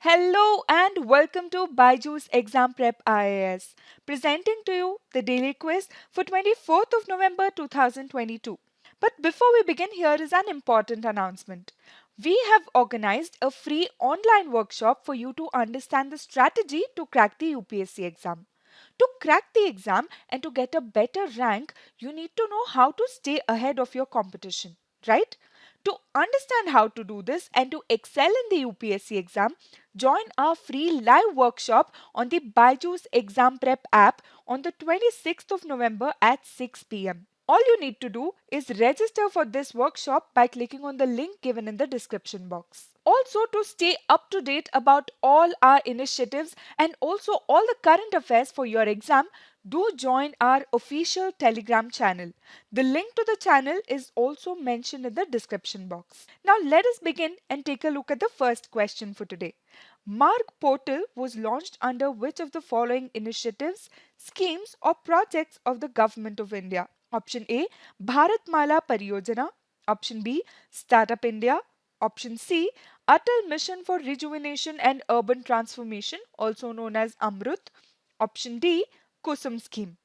Hello and welcome to BYJU'S Exam Prep IAS, presenting to you the daily quiz for 24th of November 2022. But before we begin, here is an important announcement. We have organized a free online workshop for you to understand the strategy to crack the UPSC exam. To crack the exam and to get a better rank, you need to know how to stay ahead of your competition, right? To understand how to do this and to excel in the UPSC exam, join our free live workshop on the BYJU'S Exam Prep app on the 26th of November at 6 p.m. All you need to do is register for this workshop by clicking on the link given in the description box. Also, to stay up to date about all our initiatives and also all the current affairs for your exam, do join our official Telegram channel. The link to the channel is also mentioned in the description box. Now let us begin and take a look at the first question for today. MAARG Portal was launched under which of the following initiatives, schemes or projects of the Government of India? Option A, Bharatmala Pariyojana. Option B, Startup India. Option C, Atal Mission for Rejuvenation and Urban Transformation, also known as AMRUT. Option D, Kusum Scheme.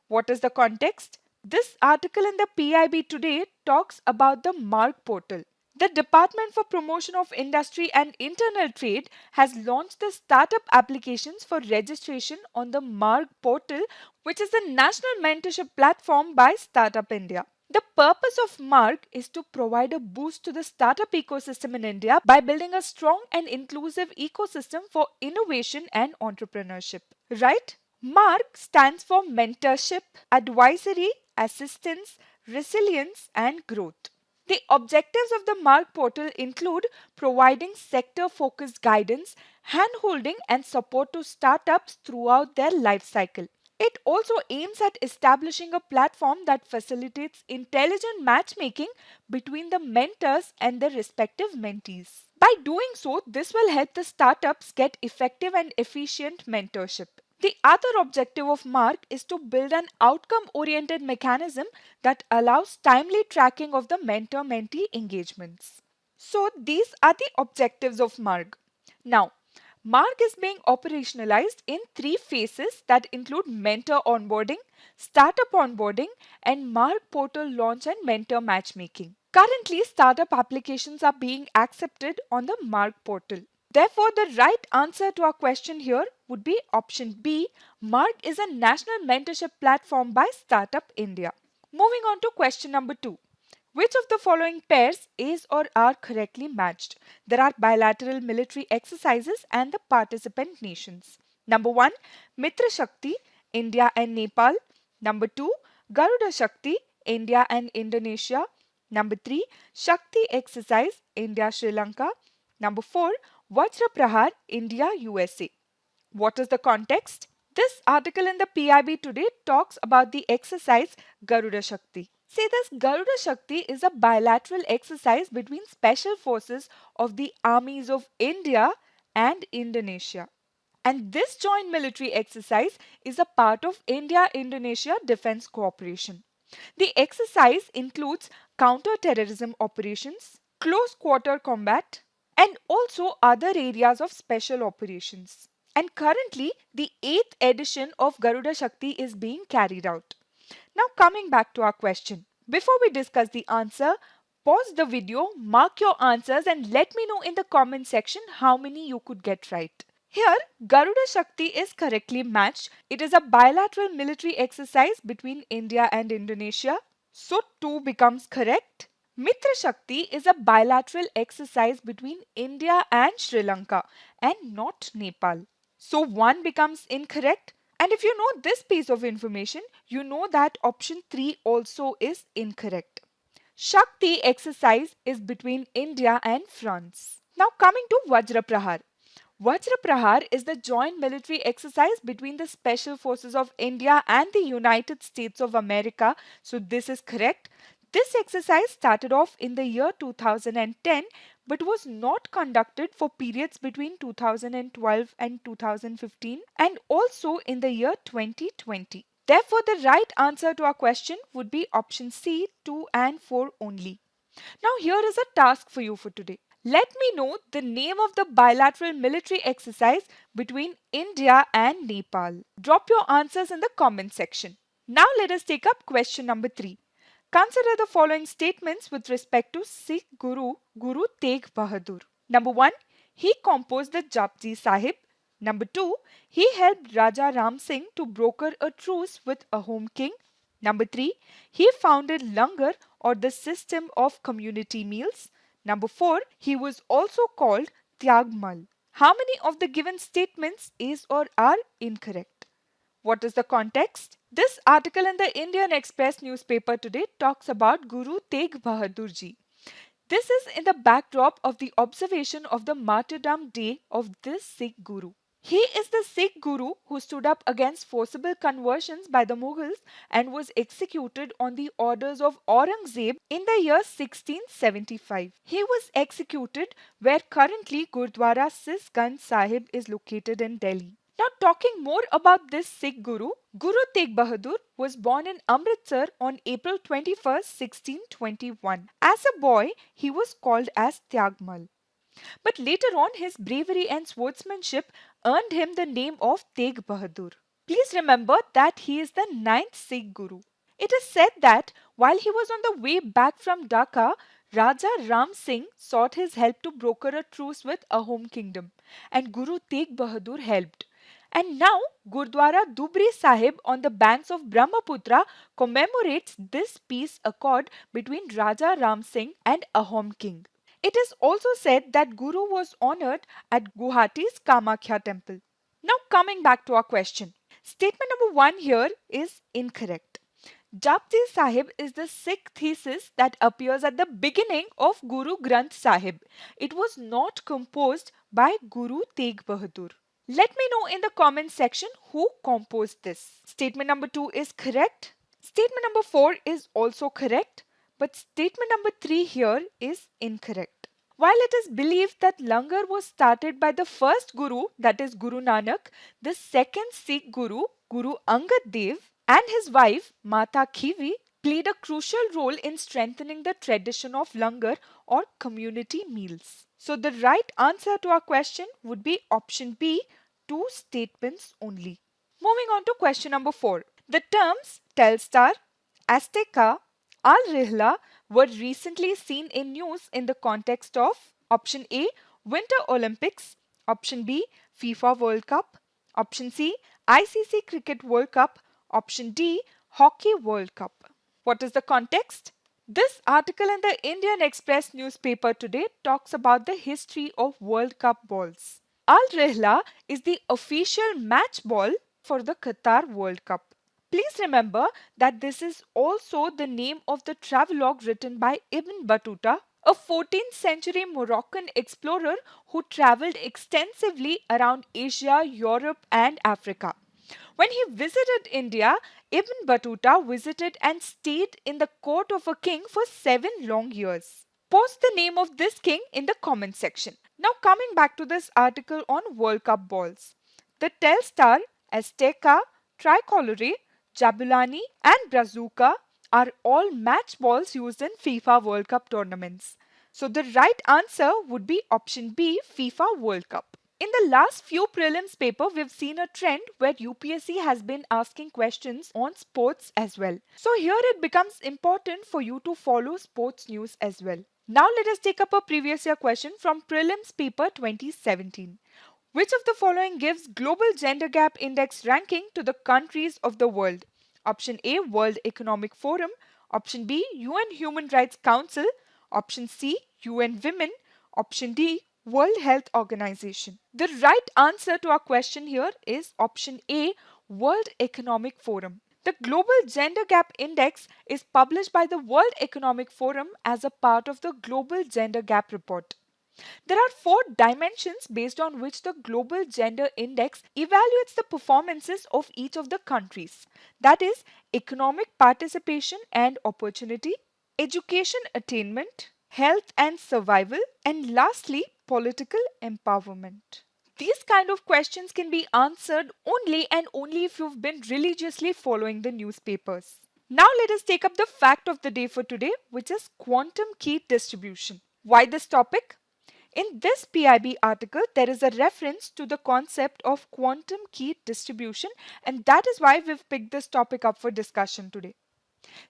What is the context? This article in the PIB today talks about the MAARG portal. The Department for Promotion of Industry and Internal Trade has launched the startup applications for registration on the MAARG portal, which is the national mentorship platform by Startup India. The purpose of MAARG is to provide a boost to the startup ecosystem in India by building a strong and inclusive ecosystem for innovation and entrepreneurship. Right? MAARG stands for Mentorship, Advisory, Assistance, Resilience and Growth. The objectives of the MAARG portal include providing sector-focused guidance, hand-holding and support to startups throughout their life cycle. It also aims at establishing a platform that facilitates intelligent matchmaking between the mentors and their respective mentees. By doing so, this will help the startups get effective and efficient mentorship. The other objective of MAARG is to build an outcome-oriented mechanism that allows timely tracking of the mentor-mentee engagements. So these are the objectives of MAARG. Now, MAARG is being operationalized in 3 phases that include mentor onboarding, startup onboarding, and MAARG portal launch and mentor matchmaking. Currently, startup applications are being accepted on the MAARG portal. Therefore, the right answer to our question here would be option B. MAARG is a national mentorship platform by Startup India. Moving on to question number 2. Which of the following pairs is or are correctly matched? There are bilateral military exercises and the participant nations. Number 1, Mitra Shakti, India and Nepal. Number 2, Garuda Shakti, India and Indonesia. Number 3, Shakti exercise, India, Sri Lanka. Number 4, Vajra Prahar, India, USA. What is the context? This article in the PIB today talks about the exercise Garuda Shakti. Say this Garuda Shakti is a bilateral exercise between special forces of the armies of India and Indonesia. And this joint military exercise is a part of India-Indonesia Defence Cooperation. The exercise includes counter-terrorism operations, close quarter combat, and also other areas of special operations. And currently, the 8th edition of Garuda Shakti is being carried out. Now coming back to our question. Before we discuss the answer, pause the video, mark your answers and let me know in the comment section how many you could get right. Here, Garuda Shakti is correctly matched. It is a bilateral military exercise between India and Indonesia. So 2 becomes correct. Mitra Shakti is a bilateral exercise between India and Sri Lanka and not Nepal. So 1 becomes incorrect. And if you know this piece of information, you know that option 3 also is incorrect. Shakti exercise is between India and France. Now coming to Vajra Prahar. Vajra Prahar is the joint military exercise between the Special Forces of India and the United States of America. So this is correct. This exercise started off in the year 2010 but was not conducted for periods between 2012 and 2015 and also in the year 2020. Therefore, the right answer to our question would be option C, 2 and 4 only. Now here is a task for you for today. Let me know the name of the bilateral military exercise between India and Nepal. Drop your answers in the comment section. Now let us take up question number 3. Consider the following statements with respect to Sikh Guru, Guru Tegh Bahadur. Number 1. He composed the Japji Sahib. Number 2. He helped Raja Ram Singh to broker a truce with Ahom king. Number 3. He founded Langar or the system of community meals. Number 4. He was also called Tyagmal. How many of the given statements is or are incorrect? What is the context? This article in the Indian Express newspaper today talks about Guru Tegh Bahadur ji. This is in the backdrop of the observation of the martyrdom day of this Sikh Guru. He is the Sikh Guru who stood up against forcible conversions by the Mughals and was executed on the orders of Aurangzeb in the year 1675. He was executed where currently Gurdwara Sisganj Sahib is located in Delhi. Now talking more about this Sikh Guru, Guru Tegh Bahadur was born in Amritsar on April 21st, 1621. As a boy, he was called as Tyagmal. But later on, his bravery and swordsmanship earned him the name of Tegh Bahadur. Please remember that he is the 9th Sikh Guru. It is said that while he was on the way back from Dhaka, Raja Ram Singh sought his help to broker a truce with Ahom kingdom, and Guru Tegh Bahadur helped. And now Gurdwara Dubri Sahib on the banks of Brahmaputra commemorates this peace accord between Raja Ram Singh and Ahom king. It is also said that Guru was honored at Guwahati's Kamakhya temple. Now coming back to our question. Statement number 1 here is incorrect. Japji Sahib is the Sikh thesis that appears at the beginning of Guru Granth Sahib. It was not composed by Guru Tegh Bahadur. Let me know in the comment section who composed this. Statement number 2 is correct. Statement number 4 is also correct. But statement number 3 here is incorrect. While it is believed that Langar was started by the first Guru, that is Guru Nanak, the second Sikh Guru, Guru Angad Dev, and his wife, Mata Khivi, played a crucial role in strengthening the tradition of Langar or community meals. So the right answer to our question would be option B, 2 statements only. Moving on to question number 4. The terms Telstar, Azteca, Al-Rihla were recently seen in news in the context of option A, Winter Olympics, option B, FIFA World Cup, option C, ICC Cricket World Cup, option D, Hockey World Cup. What is the context? This article in the Indian Express newspaper today talks about the history of World Cup balls. Al-Rihla is the official match ball for the Qatar World Cup. Please remember that this is also the name of the travelogue written by Ibn Battuta, a 14th century Moroccan explorer who travelled extensively around Asia, Europe and Africa. When he visited India, Ibn Battuta visited and stayed in the court of a king for 7 long years. Post the name of this king in the comment section. Now coming back to this article on World Cup balls. The Telstar, Azteca, Tricolore, Jabulani and Brazuca are all match balls used in FIFA World Cup tournaments. So the right answer would be option B, FIFA World Cup. In the last few prelims paper, we've seen a trend where UPSC has been asking questions on sports as well. So here it becomes important for you to follow sports news as well. Now let us take up a previous year question from prelims paper 2017. Which of the following gives Global Gender Gap Index ranking to the countries of the world? Option A, World Economic Forum. Option B, UN Human Rights Council. Option C, UN Women. Option D, World Health Organization. The right answer to our question here is option A, World Economic Forum. The Global Gender Gap Index is published by the World Economic Forum as a part of the Global Gender Gap Report. There are 4 dimensions based on which the Global Gender Index evaluates the performances of each of the countries. That is, economic participation and opportunity, education attainment, health and survival, and lastly, political empowerment. These kind of questions can be answered only and only if you've been religiously following the newspapers. Now let us take up the fact of the day for today, which is quantum key distribution. Why this topic? In this PIB article, there is a reference to the concept of quantum key distribution, and that is why we've picked this topic up for discussion today.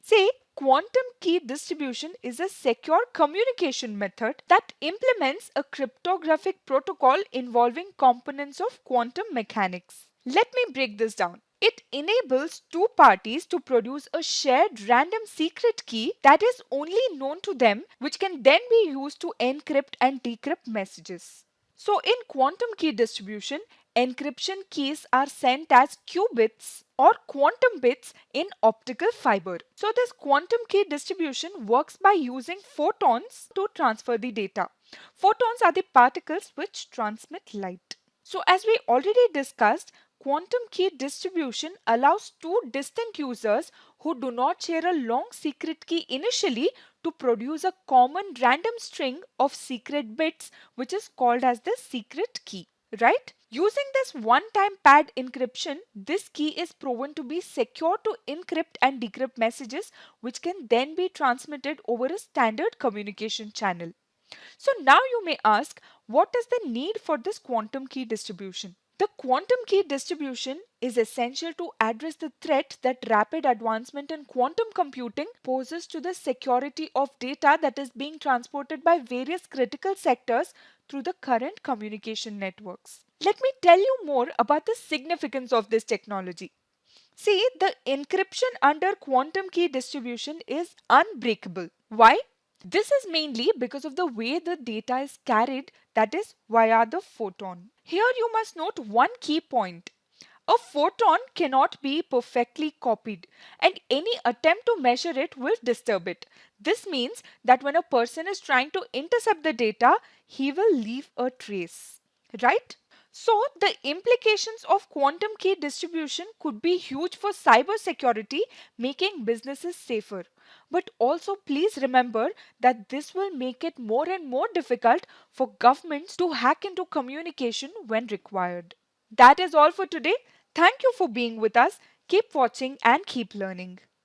See, quantum key distribution is a secure communication method that implements a cryptographic protocol involving components of quantum mechanics. Let me break this down. It enables two parties to produce a shared random secret key that is only known to them, which can then be used to encrypt and decrypt messages. So in quantum key distribution, encryption keys are sent as qubits or quantum bits in optical fiber. So this quantum key distribution works by using photons to transfer the data. Photons are the particles which transmit light. So as we already discussed, quantum key distribution allows two distinct users who do not share a long secret key initially to produce a common random string of secret bits, which is called as the secret key, right? Using this one-time pad encryption, this key is proven to be secure to encrypt and decrypt messages, which can then be transmitted over a standard communication channel. So now you may ask, what is the need for this quantum key distribution? The quantum key distribution is essential to address the threat that rapid advancement in quantum computing poses to the security of data that is being transported by various critical sectors through the current communication networks. Let me tell you more about the significance of this technology. See, the encryption under quantum key distribution is unbreakable. Why? This is mainly because of the way the data is carried, that is via the photon. Here you must note one key point. A photon cannot be perfectly copied, and any attempt to measure it will disturb it. This means that when a person is trying to intercept the data, he will leave a trace, right? So the implications of quantum key distribution could be huge for cybersecurity, making businesses safer. But also please remember that this will make it more and more difficult for governments to hack into communication when required. That is all for today. Thank you for being with us. Keep watching and keep learning.